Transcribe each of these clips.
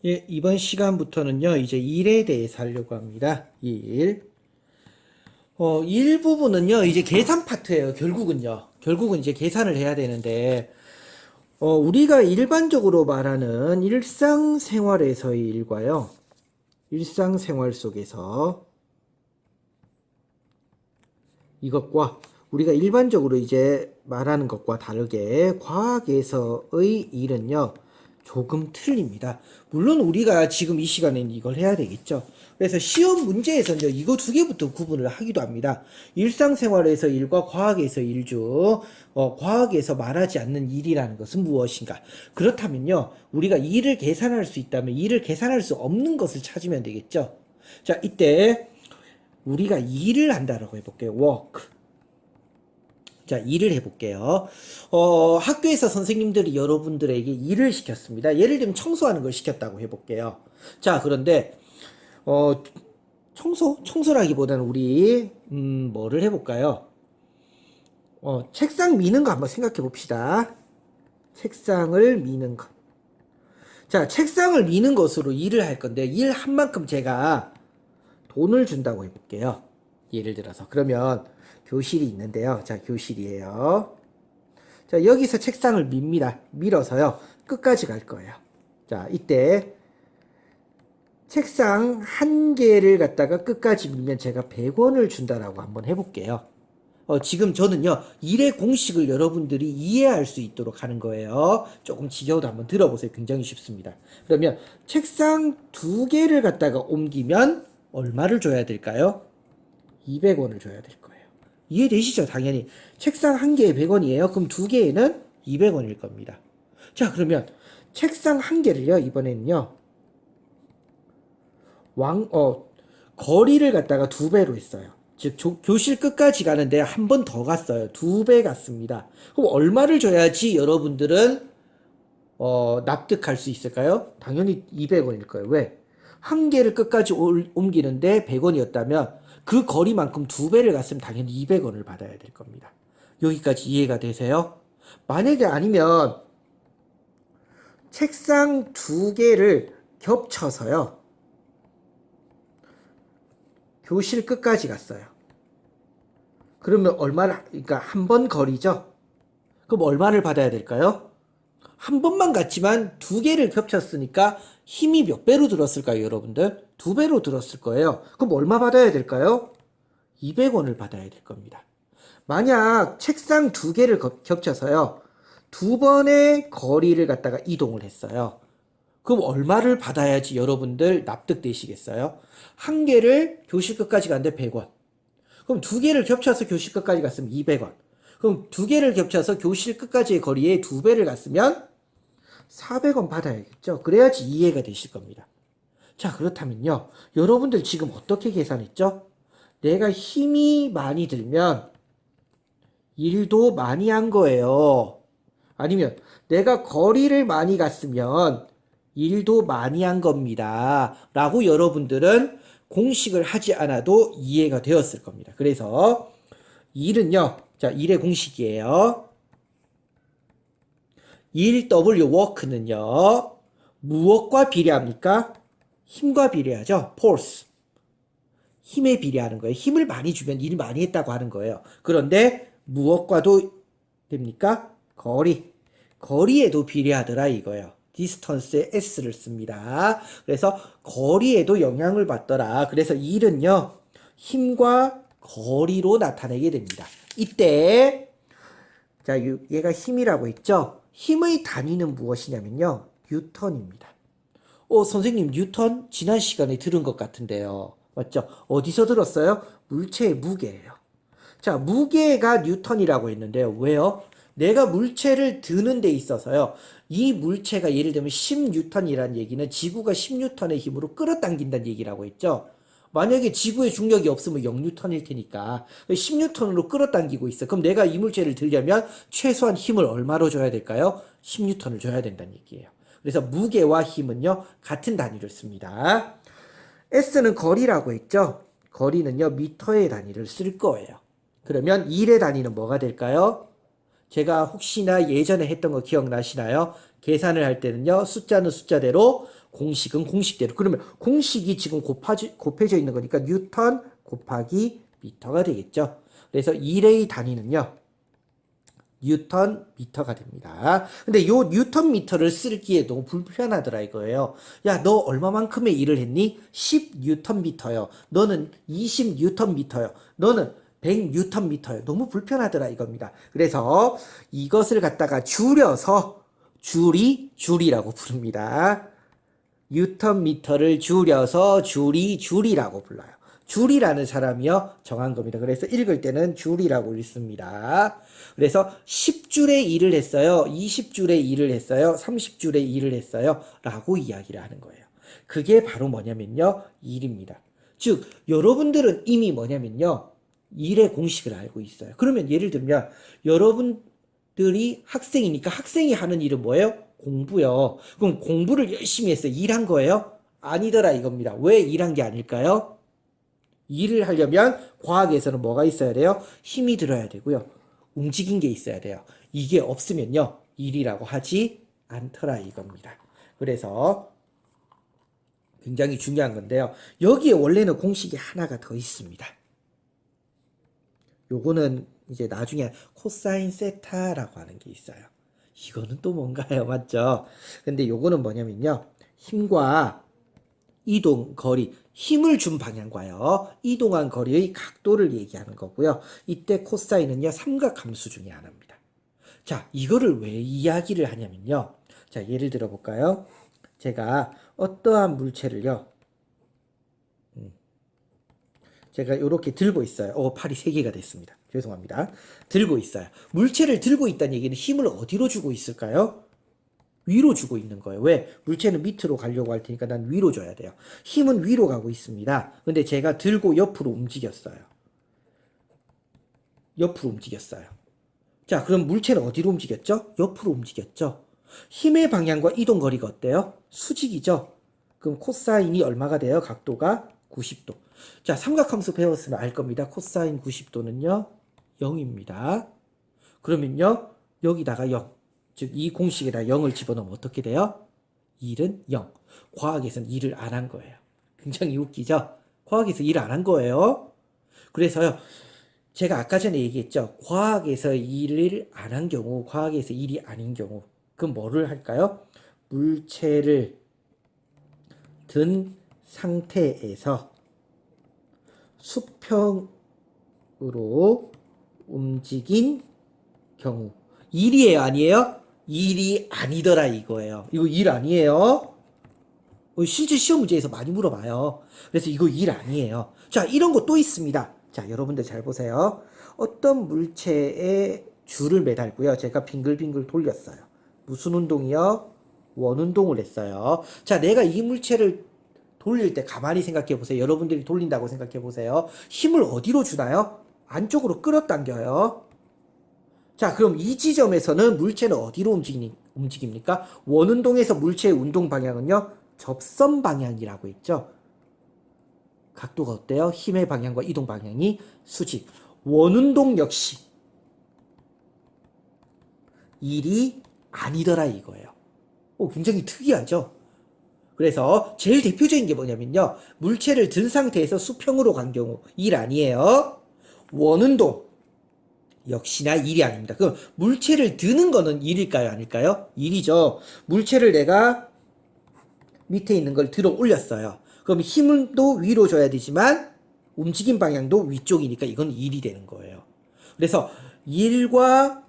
예, 이번 시간부터는요, 이제 일에 대해서 하려고 합니다. 일. 일 부분은요, 이제 계산 파트예요, 결국은요. 결국은 이제 계산을 해야 되는데, 우리가 일반적으로 말하는 일상생활에서의 일과요, 일상생활 속에서 이것과 우리가 일반적으로 이제 말하는 것과 다르게 과학에서의 일은요, 조금 틀립니다. 물론 우리가 지금 이 시간에는 이걸 해야 되겠죠. 그래서 시험 문제에서는 이거 두 개부터 구분을 하기도 합니다. 일상생활에서 일과 과학에서 일 중, 과학에서 말하지 않는 일이라는 것은 무엇인가? 그렇다면요, 우리가 일을 계산할 수 있다면 일을 계산할 수 없는 것을 찾으면 되겠죠. 자, 이때 우리가 일을 한다라고 해볼게요. work. 자, 일을 해볼게요. 학교에서 선생님들이 여러분들에게 일을 시켰습니다. 예를 들면 청소하는 걸 시켰다고 해볼게요. 자, 그런데, 청소라기보다는 우리, 뭐를 해볼까요? 책상 미는 거 한번 생각해 봅시다. 책상을 미는 것. 자, 책상을 미는 것으로 일을 할 건데, 일 한 만큼 제가 돈을 준다고 해볼게요. 예를 들어서. 그러면 교실이 있는데요. 자, 교실이에요. 자, 여기서 책상을 밉니다. 밀어서요. 끝까지 갈 거예요. 자, 이때 책상 한 개를 갖다가 끝까지 밀면 제가 100원을 준다라고 한번 해볼게요. 지금 저는요, 일의 공식을 여러분들이 이해할 수 있도록 하는 거예요. 조금 지겨워도 한번 들어보세요. 굉장히 쉽습니다. 그러면 책상 두 개를 갖다가 옮기면 얼마를 줘야 될까요? 200원을 줘야 될 거예요. 이해되시죠? 당연히. 책상 한 개에 100원이에요. 그럼 두 개에는 200원일 겁니다. 자, 그러면 책상 한 개를요, 이번에는요, 거리를 갖다가 두 배로 했어요. 즉, 교실 끝까지 가는데 한 번 더 갔어요. 두 배 갔습니다. 그럼 얼마를 줘야지 여러분들은, 납득할 수 있을까요? 당연히 200원일 거예요. 왜? 한 개를 끝까지 옮기는데 100원이었다면 그 거리만큼 두 배를 갔으면 당연히 200원을 받아야 될 겁니다. 여기까지 이해가 되세요? 만약에 아니면 책상 두 개를 겹쳐서요, 교실 끝까지 갔어요. 그러면 그러니까 한 번 거리죠? 그럼 얼마를 받아야 될까요? 한 번만 갔지만 두 개를 겹쳤으니까 힘이 몇 배로 들었을까요, 여러분들? 두 배로 들었을 거예요. 그럼 얼마 받아야 될까요? 200원을 받아야 될 겁니다. 만약 책상 두 개를 겹쳐서요, 두 번의 거리를 갖다가 이동을 했어요. 그럼 얼마를 받아야지 여러분들 납득되시겠어요? 한 개를 교실 끝까지 갔는데 100원. 그럼 두 개를 겹쳐서 교실 끝까지 갔으면 200원. 그럼 두 개를 겹쳐서 교실 끝까지의 거리에 두 배를 갔으면 400원 받아야겠죠. 그래야지 이해가 되실 겁니다. 자, 그렇다면요, 여러분들 지금 어떻게 계산했죠? 내가 힘이 많이 들면 일도 많이 한 거예요. 아니면 내가 거리를 많이 갔으면 일도 많이 한 겁니다. 라고 여러분들은 공식을 하지 않아도 이해가 되었을 겁니다. 그래서 일은요, 자, 일의 공식이에요. 1W work는요, 무엇과 비례합니까? 힘과 비례하죠. force. 힘에 비례하는 거예요. 힘을 많이 주면 일 많이 했다고 하는 거예요. 그런데 무엇과도 됩니까? 거리. 거리에도 비례하더라 이거예요. distance에 s를 씁니다. 그래서 거리에도 영향을 받더라. 그래서 일은요, 힘과 거리로 나타내게 됩니다. 이때 자, 얘가 힘이라고 했죠? 힘의 단위는 무엇이냐면요, 뉴턴입니다. 선생님, 뉴턴 지난 시간에 들은 것 같은데요. 맞죠? 어디서 들었어요? 물체의 무게예요. 자, 무게가 뉴턴이라고 했는데요. 왜요? 내가 물체를 드는 데 있어서요, 이 물체가 예를 들면 10뉴턴이라는 얘기는 지구가 10뉴턴의 힘으로 끌어당긴다는 얘기라고 했죠. 만약에 지구의 중력이 없으면 0뉴턴일 테니까 10뉴턴으로 끌어당기고 있어. 그럼 내가 이 물체를 들려면 최소한 힘을 얼마로 줘야 될까요? 10뉴턴을 줘야 된다는 얘기예요. 그래서 무게와 힘은요, 같은 단위를 씁니다. S는 거리라고 했죠? 거리는요, 미터의 단위를 쓸 거예요. 그러면 1의 단위는 뭐가 될까요? 제가 혹시나 예전에 했던 거 기억나시나요? 계산을 할 때는요, 숫자는 숫자대로, 공식은 공식대로. 그러면 공식이 지금 곱해져 있는 거니까 뉴턴 곱하기 미터가 되겠죠. 그래서 1의 단위는요, 뉴턴 미터가 됩니다. 근데 요 뉴턴 미터를 쓰기에 너무 불편하더라 이거예요. 야, 너 얼마만큼의 일을 했니? 10 뉴턴 미터요. 너는 20 뉴턴 미터요. 너는 100 뉴턴 미터요. 너무 불편하더라 이겁니다. 그래서 이것을 갖다가 줄여서 줄이라고 부릅니다. 뉴턴 미터를 줄여서 줄이라고 불러요. 줄이라는 사람이요 정한 겁니다. 그래서 읽을 때는 줄이라고 읽습니다. 그래서 10줄의 일을 했어요. 20줄의 일을 했어요. 30줄의 일을 했어요. 라고 이야기를 하는 거예요. 그게 바로 뭐냐면요, 일입니다. 즉 여러분들은 이미 뭐냐면요, 일의 공식을 알고 있어요. 그러면 예를 들면 여러분들이 학생이니까 학생이 하는 일은 뭐예요? 공부요. 그럼 공부를 열심히 했어요. 일한 거예요? 아니더라 이겁니다. 왜 일한 게 아닐까요? 일을 하려면 과학에서는 뭐가 있어야 돼요? 힘이 들어야 되고요. 움직인 게 있어야 돼요. 이게 없으면요, 일이라고 하지 않더라 이겁니다. 그래서 굉장히 중요한 건데요. 여기에 원래는 공식이 하나가 더 있습니다. 요거는 이제 나중에 코사인 세타라고 하는 게 있어요. 이거는 또 뭔가요? 맞죠? 근데 요거는 뭐냐면요, 힘과 이동 거리, 힘을 준 방향과요, 이동한 거리의 각도를 얘기하는 거고요. 이때 코사인은요, 삼각함수 중에 하나입니다. 자, 이거를 왜 이야기를 하냐면요. 자, 예를 들어 볼까요? 제가 어떠한 물체를요, 제가 이렇게 들고 있어요. 팔이 3개가 됐습니다. 죄송합니다. 들고 있어요. 물체를 들고 있다는 얘기는 힘을 어디로 주고 있을까요? 위로 주고 있는 거예요. 왜? 물체는 밑으로 가려고 할 테니까 난 위로 줘야 돼요. 힘은 위로 가고 있습니다. 근데 제가 들고 옆으로 움직였어요. 옆으로 움직였어요. 자, 그럼 물체는 어디로 움직였죠? 옆으로 움직였죠. 힘의 방향과 이동 거리가 어때요? 수직이죠. 그럼 코사인이 얼마가 돼요? 각도가 90도. 자, 삼각함수 배웠으면 알 겁니다. 코사인 90도는요, 0입니다. 그러면요, 여기다가 0. 즉, 이 공식에다 0을 집어넣으면 어떻게 돼요? 1은 0. 과학에서는 일을 안 한 거예요. 굉장히 웃기죠? 과학에서 일 안 한 거예요. 그래서요, 제가 아까 전에 얘기했죠. 과학에서 일을 안 한 경우, 과학에서 일이 아닌 경우, 그럼 뭐를 할까요? 물체를 든 상태에서 수평으로 움직인 경우. 일이에요, 아니에요? 일이 아니더라 이거예요. 이거 일 아니에요? 실제 시험 문제에서 많이 물어봐요. 그래서 이거 일 아니에요. 자, 이런 거 또 있습니다. 자, 여러분들 잘 보세요. 어떤 물체에 줄을 매달고요, 제가 빙글빙글 돌렸어요. 무슨 운동이요? 원운동을 했어요. 자, 내가 이 물체를 돌릴 때 가만히 생각해 보세요. 여러분들이 돌린다고 생각해 보세요. 힘을 어디로 주나요? 안쪽으로 끌어당겨요. 자, 그럼 이 지점에서는 물체는 어디로 움직입니까? 원운동에서 물체의 운동 방향은요, 접선 방향이라고 했죠. 각도가 어때요? 힘의 방향과 이동 방향이 수직. 원운동 역시 일이 아니더라 이거예요. 굉장히 특이하죠? 그래서 제일 대표적인 게 뭐냐면요, 물체를 든 상태에서 수평으로 간 경우 일 아니에요. 원운동 역시나 일이 아닙니다. 그럼 물체를 드는 거는 일일까요, 아닐까요? 일이죠. 물체를 내가 밑에 있는 걸 들어 올렸어요. 그럼 힘도 위로 줘야 되지만 움직임 방향도 위쪽이니까 이건 일이 되는 거예요. 그래서 일과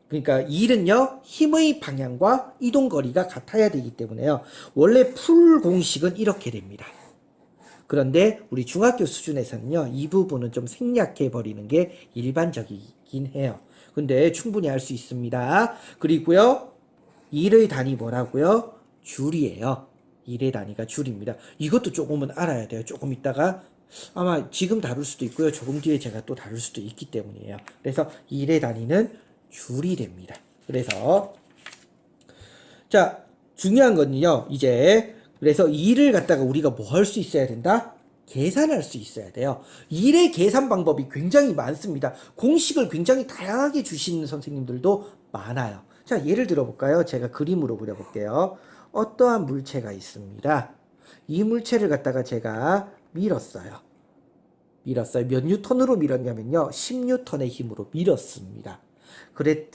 그러니까 일은요, 힘의 방향과 이동 거리가 같아야 되기 때문에요, 원래 풀 공식은 이렇게 됩니다. 그런데 우리 중학교 수준에서는요, 이 부분은 좀 생략해 버리는 게 일반적이긴 해요. 근데 충분히 할 수 있습니다. 그리고요, 일의 단위 뭐라고요? 줄이에요. 일의 단위가 줄입니다. 이것도 조금은 알아야 돼요. 조금 있다가 아마 지금 다룰 수도 있고요, 조금 뒤에 제가 또 다룰 수도 있기 때문이에요. 그래서 일의 단위는 줄이 됩니다. 그래서 자, 중요한 건요, 이제 그래서 일을 갖다가 우리가 뭐 할 수 있어야 된다? 계산할 수 있어야 돼요. 일의 계산 방법이 굉장히 많습니다. 공식을 굉장히 다양하게 주시는 선생님들도 많아요. 자, 예를 들어 볼까요? 제가 그림으로 그려볼게요. 어떠한 물체가 있습니다. 이 물체를 갖다가 제가 밀었어요. 몇 뉴턴으로 밀었냐면요. 10뉴턴의 힘으로 밀었습니다.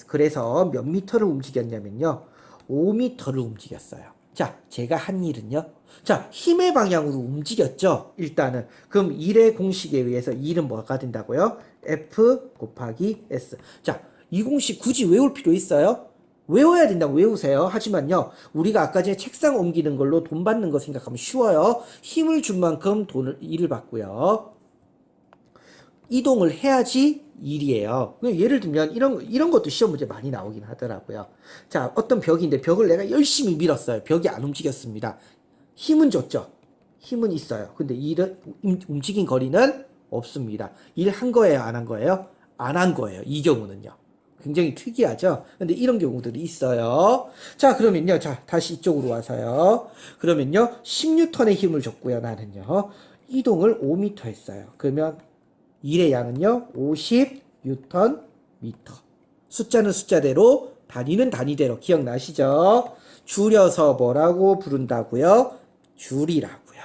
그래서 몇 미터를 움직였냐면요. 5미터를 움직였어요. 자, 제가 한 일은요. 자, 힘의 방향으로 움직였죠. 일단은. 그럼 1의 공식에 의해서 1은 뭐가 된다고요? F 곱하기 S. 자, 이 공식 굳이 외울 필요 있어요? 외워야 된다고 외우세요. 하지만요, 우리가 아까 전에 책상 옮기는 걸로 돈 받는 거 생각하면 쉬워요. 힘을 준 만큼 일을 받고요. 이동을 해야지 일이에요. 예를 들면 이런 것도 시험 문제 많이 나오긴 하더라고요. 자, 어떤 벽인데 벽을 내가 열심히 밀었어요. 벽이 안 움직였습니다. 힘은 줬죠. 힘은 있어요. 근데 일은 움직인 거리는 없습니다. 일한 거예요, 안 한 거예요? 안 한 거예요. 이 경우는요. 굉장히 특이하죠. 근데 이런 경우들이 있어요. 자, 그러면요. 자, 다시 이쪽으로 와서요. 그러면요. 10뉴턴의 힘을 줬고요. 나는요. 이동을 5m 했어요. 그러면 1의 양은요. 50뉴턴 미터. 숫자는 숫자대로, 단위는 단위대로 기억나시죠? 줄여서 뭐라고 부른다고요? 줄이라고요.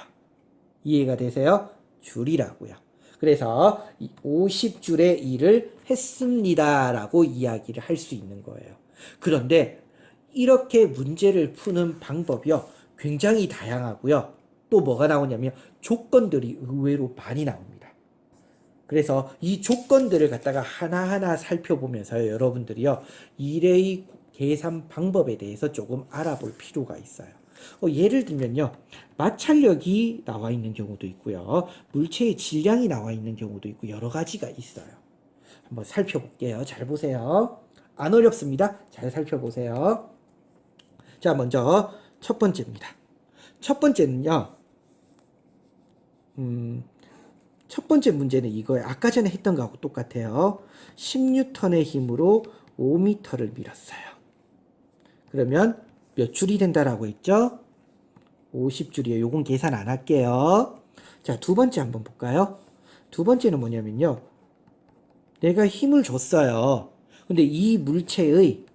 이해가 되세요? 줄이라고요. 그래서 50줄의 일을 했습니다라고 이야기를 할 수 있는 거예요. 그런데 이렇게 문제를 푸는 방법이요. 굉장히 다양하고요. 또 뭐가 나오냐면 조건들이 의외로 많이 나옵니다. 그래서 이 조건들을 갖다가 하나하나 살펴보면서 여러분들이요. 일의 계산 방법에 대해서 조금 알아볼 필요가 있어요. 예를 들면요. 마찰력이 나와 있는 경우도 있고요. 물체의 질량이 나와 있는 경우도 있고 여러 가지가 있어요. 한번 살펴볼게요. 잘 보세요. 안 어렵습니다. 잘 살펴보세요. 자, 먼저 첫 번째입니다. 첫 번째는요. 첫 번째 문제는 이거예요. 아까 전에 했던 거하고 똑같아요. 10뉴턴의 힘으로 5m를 밀었어요. 그러면 몇 줄이 된다라고 했죠? 50줄이에요. 요건 계산 안 할게요. 자, 두 번째 한번 볼까요? 두 번째는 뭐냐면요. 내가 힘을 줬어요. 근데 이 물체의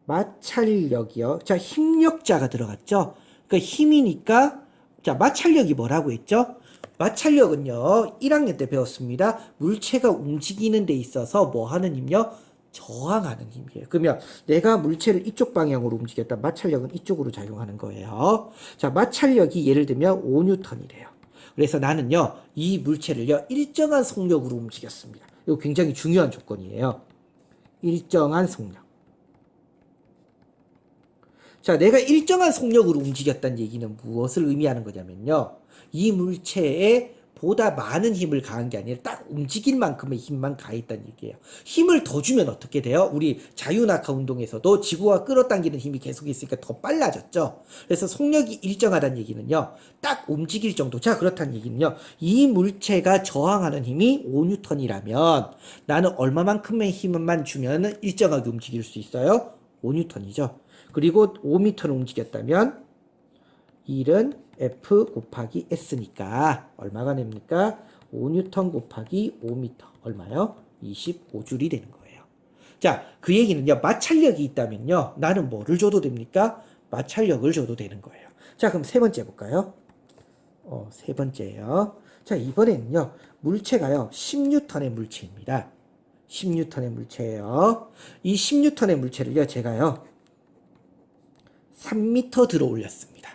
마찰력이요. 자, 힘력자가 들어갔죠? 그러니까 힘이니까, 자, 마찰력이 뭐라고 했죠? 마찰력은요, 1학년 때 배웠습니다. 물체가 움직이는 데 있어서 뭐 하는 힘이요? 저항하는 힘이에요. 그러면 내가 물체를 이쪽 방향으로 움직였다. 마찰력은 이쪽으로 작용하는 거예요. 자, 마찰력이 예를 들면 5뉴턴이래요. 그래서 나는요, 이 물체를요, 일정한 속력으로 움직였습니다. 이거 굉장히 중요한 조건이에요. 일정한 속력. 자, 내가 일정한 속력으로 움직였다는 얘기는 무엇을 의미하는 거냐면요. 이 물체에 보다 많은 힘을 가한 게 아니라 딱 움직일 만큼의 힘만 가했다는 얘기예요. 힘을 더 주면 어떻게 돼요? 우리 자유낙하 운동에서도 지구가 끌어당기는 힘이 계속 있으니까 더 빨라졌죠. 그래서 속력이 일정하다는 얘기는요. 딱 움직일 정도. 자, 그렇다는 얘기는요. 이 물체가 저항하는 힘이 5뉴턴이라면 나는 얼마만큼의 힘만 주면 일정하게 움직일 수 있어요? 5뉴턴이죠. 그리고 5m를 움직였다면 1은 F 곱하기 S니까 얼마가 됩니까? 5뉴턴 곱하기 5m 얼마요? 25줄이 되는 거예요. 자, 그 얘기는요. 마찰력이 있다면요. 나는 뭐를 줘도 됩니까? 마찰력을 줘도 되는 거예요. 자, 그럼 세 번째 볼까요? 세 번째예요. 자, 이번에는요. 물체가요. 10뉴턴의 물체입니다. 10뉴턴의 물체예요. 이 10뉴턴의 물체를요. 제가요. 3m 들어 올렸습니다.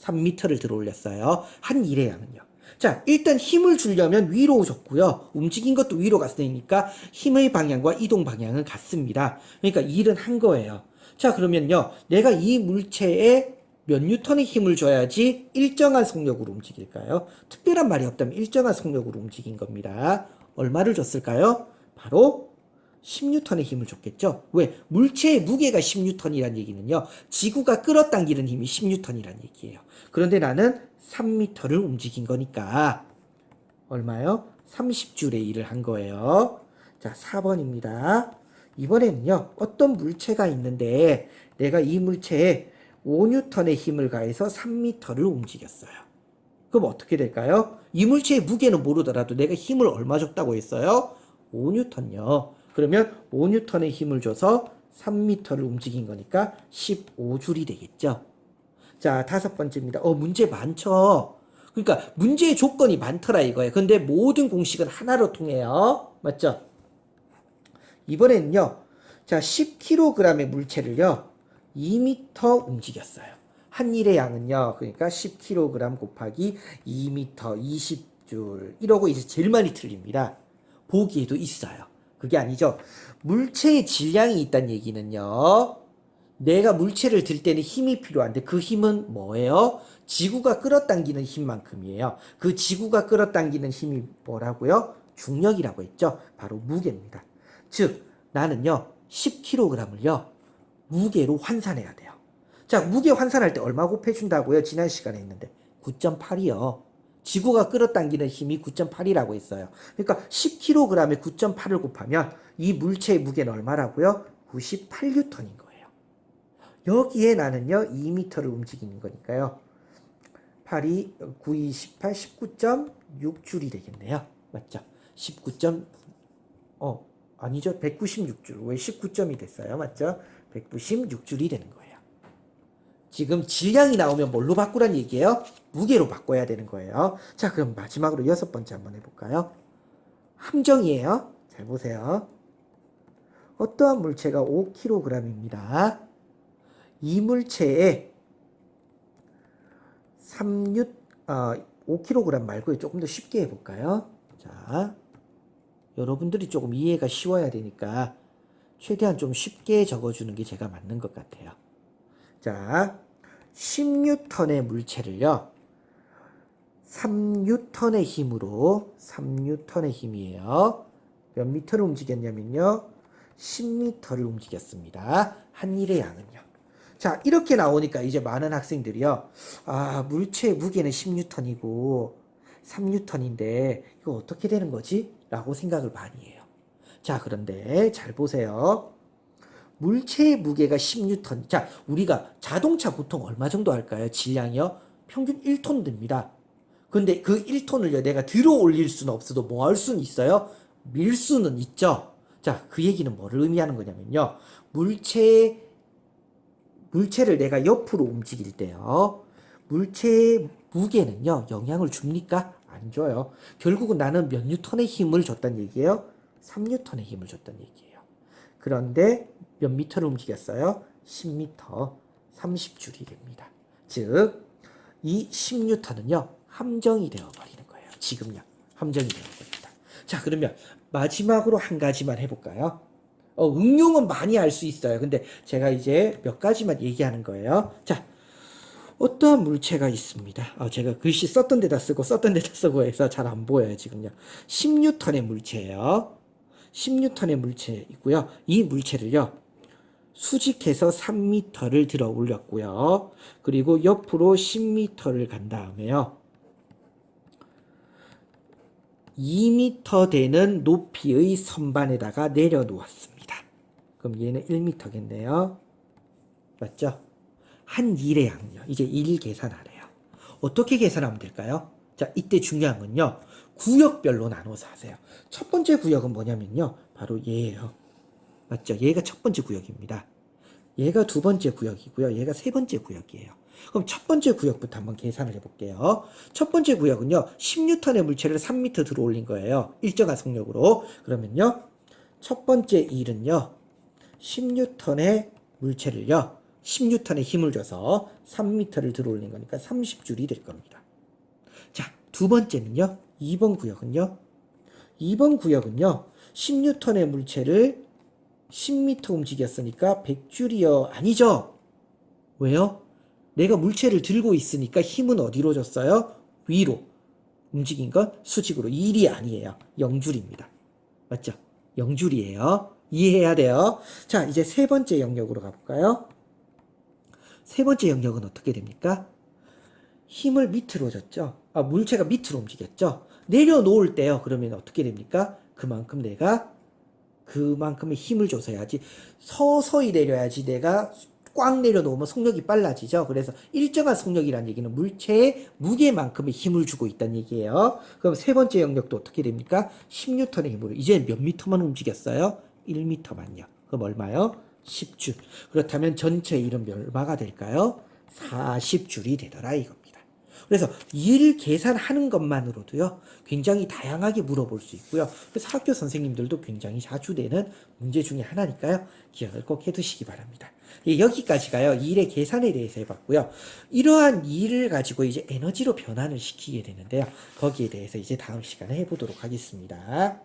3m를 들어 올렸어요. 한 일의 양은요. 자, 일단 힘을 주려면 위로 줬고요. 움직인 것도 위로 갔으니까 힘의 방향과 이동 방향은 같습니다. 그러니까 일은 한 거예요. 자, 그러면요. 내가 이 물체에 몇 뉴턴의 힘을 줘야지 일정한 속력으로 움직일까요? 특별한 말이 없다면 일정한 속력으로 움직인 겁니다. 얼마를 줬을까요? 바로 10뉴턴의 힘을 줬겠죠? 왜? 물체의 무게가 10뉴턴이란 얘기는요. 지구가 끌어당기는 힘이 10뉴턴이란 얘기예요. 그런데 나는 3m를 움직인 거니까 얼마요? 30줄의 일을 한 거예요. 자, 4번입니다. 이번에는요. 어떤 물체가 있는데 내가 이 물체에 5뉴턴의 힘을 가해서 3m를 움직였어요. 그럼 어떻게 될까요? 이 물체의 무게는 모르더라도 내가 힘을 얼마 줬다고 했어요? 5뉴턴요. 그러면 5뉴턴의 힘을 줘서 3m를 움직인 거니까 15줄이 되겠죠. 자, 다섯 번째입니다. 문제 많죠? 그러니까 문제의 조건이 많더라 이거예요. 근데 모든 공식은 하나로 통해요. 맞죠? 이번에는요. 자, 10kg의 물체를요. 2m 움직였어요. 한 일의 양은요. 그러니까 10kg 곱하기 2m 20줄. 이러고 이제 제일 많이 틀립니다. 보기에도 있어요. 그게 아니죠. 물체의 질량이 있다는 얘기는요. 내가 물체를 들 때는 힘이 필요한데 그 힘은 뭐예요? 지구가 끌어당기는 힘만큼이에요. 그 지구가 끌어당기는 힘이 뭐라고요? 중력이라고 했죠. 바로 무게입니다. 즉 나는요 10kg을요 무게로 환산해야 돼요. 자, 무게 환산할 때 얼마 곱해준다고요? 지난 시간에 했는데 9.8이요. 지구가 끌어당기는 힘이 9.8이라고 했어요. 그러니까 10kg에 9.8을 곱하면 이 물체의 무게는 얼마라고요? 98N인 거예요. 여기에 나는요 2m를 움직이는 거니까요. 8이 9, 2, 18, 19.6줄이 되겠네요. 맞죠? 19. 아니죠. 196줄. 왜 19점이 됐어요? 맞죠? 196줄이 되는 거예요. 지금 질량이 나오면 뭘로 바꾸란 얘기예요? 무게로 바꿔야 되는 거예요. 자, 그럼 마지막으로 여섯 번째 한번 해볼까요? 함정이에요. 잘 보세요. 어떠한 물체가 5kg입니다. 이 물체에 5kg 말고 조금 더 쉽게 해볼까요? 자, 여러분들이 조금 이해가 쉬워야 되니까 최대한 좀 쉽게 적어주는 게 제가 맞는 것 같아요. 자, 10N의 물체를요. 3N의 힘으로 3N의 힘이에요. 몇 미터를 움직였냐면요. 10m를 움직였습니다. 한 일의 양은요. 자, 이렇게 나오니까 이제 많은 학생들이요. 물체의 무게는 10N이고 3N인데 이거 어떻게 되는 거지? 라고 생각을 많이 해요. 자, 그런데 잘 보세요. 물체의 무게가 10N. 자, 우리가 자동차 보통 얼마 정도 할까요? 질량이요? 평균 1톤 됩니다. 근데 그 1톤을요, 내가 들어 올릴 수는 없어도 뭐 할 수는 있어요? 밀 수는 있죠? 자, 그 얘기는 뭐를 의미하는 거냐면요. 물체를 내가 옆으로 움직일 때요. 물체의 무게는요, 영향을 줍니까? 안 줘요. 결국은 나는 몇 뉴턴의 힘을 줬단 얘기예요? 3뉴턴의 힘을 줬단 얘기예요. 그런데 몇 미터를 움직였어요? 10m, 30줄이 됩니다. 즉, 이 10뉴턴은요, 함정이 되어버리는 거예요. 지금요, 함정이 되어버립니다. 자, 그러면 마지막으로 한 가지만 해볼까요? 응용은 많이 알 수 있어요. 근데 제가 이제 몇 가지만 얘기하는 거예요. 자, 어떠한 물체가 있습니다. 제가 글씨 썼던 데다 쓰고 해서 잘 안 보여요, 지금요. 10N의 물체예요. 10N의 물체 있고요. 이 물체를요. 수직해서 3m를 들어 올렸고요. 그리고 옆으로 10m를 간 다음에요. 2m 되는 높이의 선반에다가 내려놓았습니다. 그럼 얘는 1m겠네요. 맞죠? 한 일의 양요. 이제 일 계산하래요. 어떻게 계산하면 될까요? 자, 이때 중요한 건요. 구역별로 나눠서 하세요. 첫 번째 구역은 뭐냐면요. 바로 얘예요. 맞죠? 얘가 첫 번째 구역입니다. 얘가 두 번째 구역이고요. 얘가 세 번째 구역이에요. 그럼 첫 번째 구역부터 한번 계산을 해볼게요. 첫 번째 구역은요. 10N의 물체를 3m 들어 올린 거예요. 일정한 속력으로. 그러면요. 첫 번째 일은요. 10N의 물체를요. 10N의 힘을 줘서 3m를 들어 올린 거니까 30줄이 될 겁니다. 자, 두 번째는요. 2번 구역은요. 2번 구역은요. 10N의 물체를 10m 움직였으니까 100줄이요. 아니죠? 왜요? 내가 물체를 들고 있으니까 힘은 어디로 줬어요? 위로. 움직인 건 수직으로. 1이 아니에요. 0줄입니다. 맞죠? 0줄이에요. 이해해야 돼요. 자, 이제 세 번째 영역으로 가볼까요? 세 번째 영역은 어떻게 됩니까? 힘을 밑으로 줬죠. 물체가 밑으로 움직였죠. 내려놓을 때요. 그러면 어떻게 됩니까? 그만큼의 힘을 줘서 해야지. 서서히 내려야지 내가 꽉 내려놓으면 속력이 빨라지죠. 그래서 일정한 속력이라는 얘기는 물체의 무게만큼의 힘을 주고 있다는 얘기예요. 그럼 세 번째 영역도 어떻게 됩니까? 10N의 힘으로. 이제 몇 미터만 움직였어요? 1m만요. 그럼 얼마요? 10줄. 그렇다면 전체 일은 얼마가 될까요? 40줄이 되더라 이겁니다. 그래서 일 계산하는 것만으로도요, 굉장히 다양하게 물어볼 수 있고요. 그래서 학교 선생님들도 굉장히 자주 내는 문제 중에 하나니까요. 기억을 꼭 해두시기 바랍니다. 예, 여기까지가요, 일의 계산에 대해서 해봤고요. 이러한 일을 가지고 이제 에너지로 변환을 시키게 되는데요. 거기에 대해서 이제 다음 시간에 해보도록 하겠습니다.